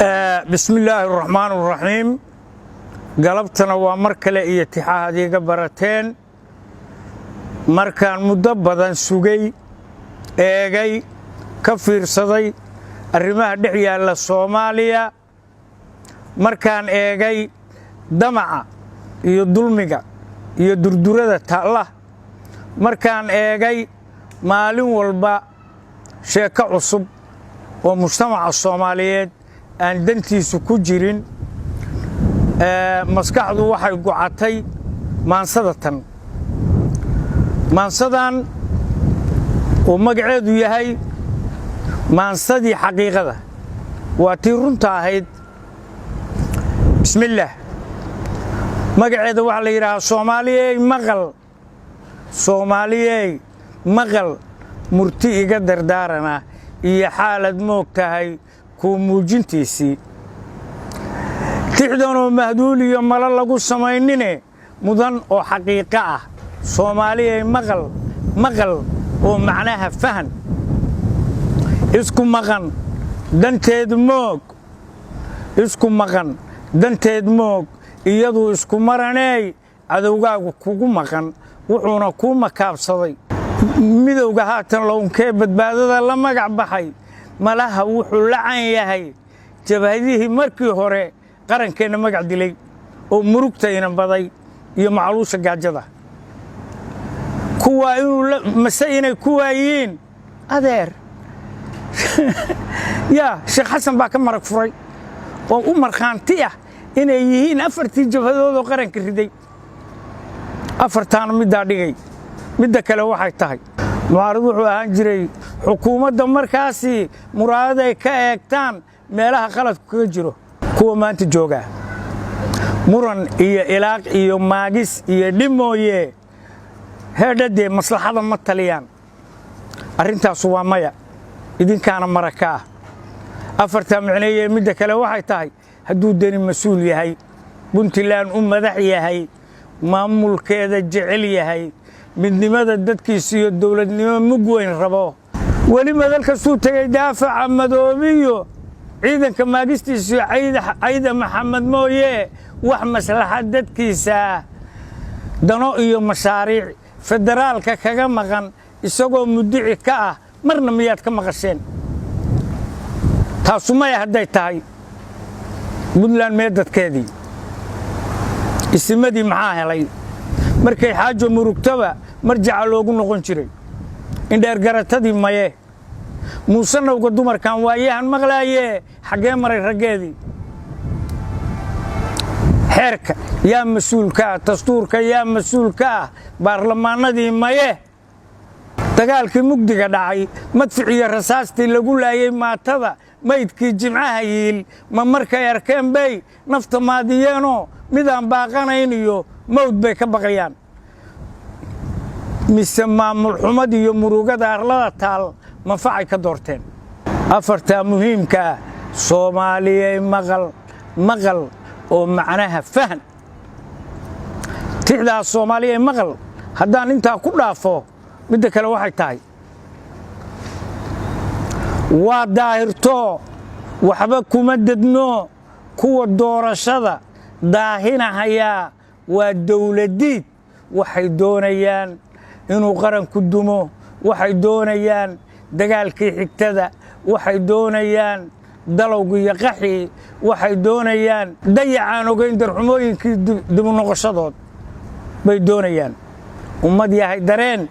بسم الله الرحمن الرحيم قلبتنا ومركلة اتحادي قبرتين مركان مدبدا سوغي ايغي كفير صدي الرماه دحيا للصوماليا مركان ايغي دمعة iyo dulmiga iyo durdurada taala markaan eegay maalin walba sheeko cusub oo mujtamaca Soomaaliyeed aan dantiisu ku jirin maskaxdu waxay go'atay maansadan oo magaceedu yahay maansadii xaqiiqada waa tii runta ahayd bismillaah magaceedu waxa la yiraahdaa Soomaaliyey maqal murti iga dardaarana iyo xaalad moogtahay ku muujintiisii tixdoonoo mahduul iyo mala lagu samaynine mudan oo xaqiiqo ah Soomaaliyey maqal oo macnaha fahan isku maqan danteed moog iyadu isku maranay adowgaagu kugu maqan wuxuuna ku makaabsaday midowga haatan loonkee badbaadada la magac baxay malaha wuxuu lacan yahay jabahadihii markii hore qarankeena magac dilay oo murugtayna baday iyo macluusha gaajada kuwa inuu inay ku waayeen adeer Sheekh Xasan baa ka marag furay oo u marxaanti ah inay yihiin afartii jabhadood oo qaranka riday afartaan midda kale waxay tahay mucaarad wuxuu ahaan jiray xukuumadda markaasi muraaday ka eegtaan meelaha qaladku kaga jiro kuwa maanta jooga muran iyo ilaaq iyo maagis iyo dhimooye heedhade maslaxada ma taliyaan arrintaas waa maya idinkaana maraka afarta macneeye midda kale waxay tahay hadduu dani mas'uul yahay Puntland madax yahay maamulkeeda jecel yahay midnimada dadkiisa iyo dawladnimo mug weyn rabo wali madalka soo tagay daafaca madoobiyo ciidanka maagistiisa ayda maxamed mooye wax maslaxad dadkiisa dano iyo mashaariic federaalka kaga maqan isagoo mudici ka ah marna miyaad ka maqasheen taasumay hadday tahay Puntland meedadkeedii ismadii maxaa helay markay xaajo murugtaba marjaca loogu noqon jiray indheer garatadii maye muusanowga dumarkan waayahan maqlaaye xagee maray rageedii xeerka yaa mas'uulka dastuurka yaa mas'uulka baarlamaanadii maye dagaalkii mugdiga dhacay madficiyo rasaastii lagu laayay maatada maydkii jimcaha yiil ma markay arkeen bay nafta maadiyeeno midaan baaqanayn iyo mawd bay ka baqayaan mise maamul xumad iyo murugada arlada taal manfacay ka doorteen afarta muhiimka Soomaaliyey maqal oo macnaha fahan tixdaa Soomaaliyey maqal haddaan intaa ku dhaafo midda kale waxay tahay waa daahirto waxba kuma dadno kuwa doorashada daahinahaya waa dawladid waxay doonayaan inuu qaranku dumo waxay doonayaan dagaalkii xigtada waxay doonayaan dalowga iyo qaxi waxay doonayaan dayacaan ogeyn darxumooyinkii dib u noqoshadood bay doonayaan ummad yahay dareen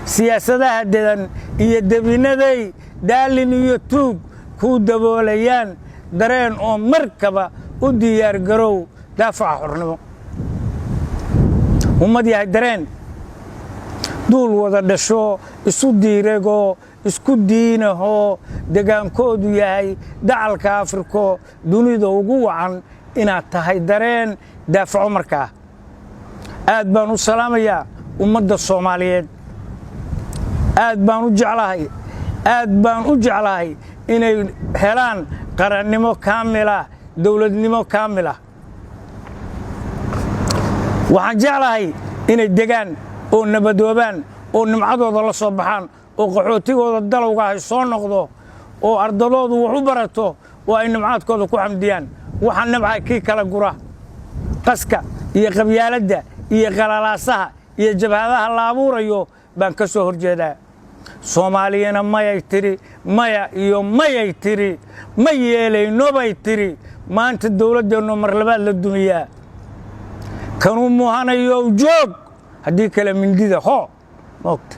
siyaasadaha dedan iyo debinaday daalin iyo tuug ku daboolayaan dareen oo markaba u diyaar garow daafaca xornimo ummad yahay dareen duul wada dhasho isu diirego isku diinaho degaankoodu yahay dacalka Afrika dunida ugu wacan inaad tahay dareen daafaco markaa aad baan u salaamayaa ummadda Soomaaliyeed aad baan u jeclahay inay helaan qarannimo kaamila dawladnimo kaamila waxaan jeclahay inay degaan oo nabadoobaan oo nimcadooda la soo baxaan oo qaxootigooda dalowga ay soo noqdo oo ardadoodu wax u barato oo ay nimcaadkooda ku xamdiyaan waxa nimca kii kala gura qaska iyo qabyaaladda iyo qalalaasaha iyo jabhadaha la abuurayo baan ka soo horjeedaa Soomaaliyana mayay tiri maya iyo mayay tiri ma yeelayno bay tiri maanta dawladdeenu mar labaad la dumiyaa kanu muhanayo joog haddii kale mindida ho moogta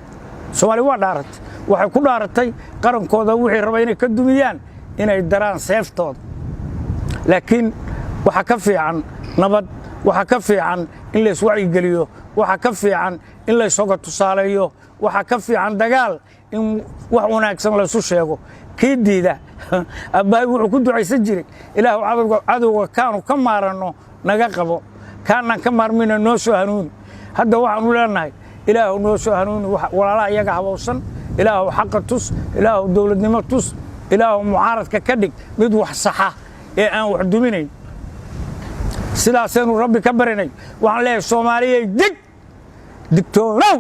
Soomaali waa dhaaratay waxay ku dhaaratay qarankooda wixii raba inay ka dumiyaan inay daraan seeftooda laakiin waxa ka fiican nabad waxa ka fiican in la iswacyi geliyo waxa ka fiican in la isoga tusaaleeyo waxa ka fiican dagaal in wax wanaagsan la isu sheego kii diida abbaay wuxuu ku ducaysan jiray ilaahu cadowga kaanu ka maarano naga qabo kaana ka maarmina noo soo hanuun hadda waxaanu leenahay ilaahu noo soo hanuun walaalaha iyaga habowsan ilaahu xaq tus ilaahu dawladnimo tus ilaahu mucaaradka ka dhig mid wax saxa ee aan wax duminayn sidaasaynu rabbi ka barinay waxaan leeyahay Soomaaliyeey digtoonow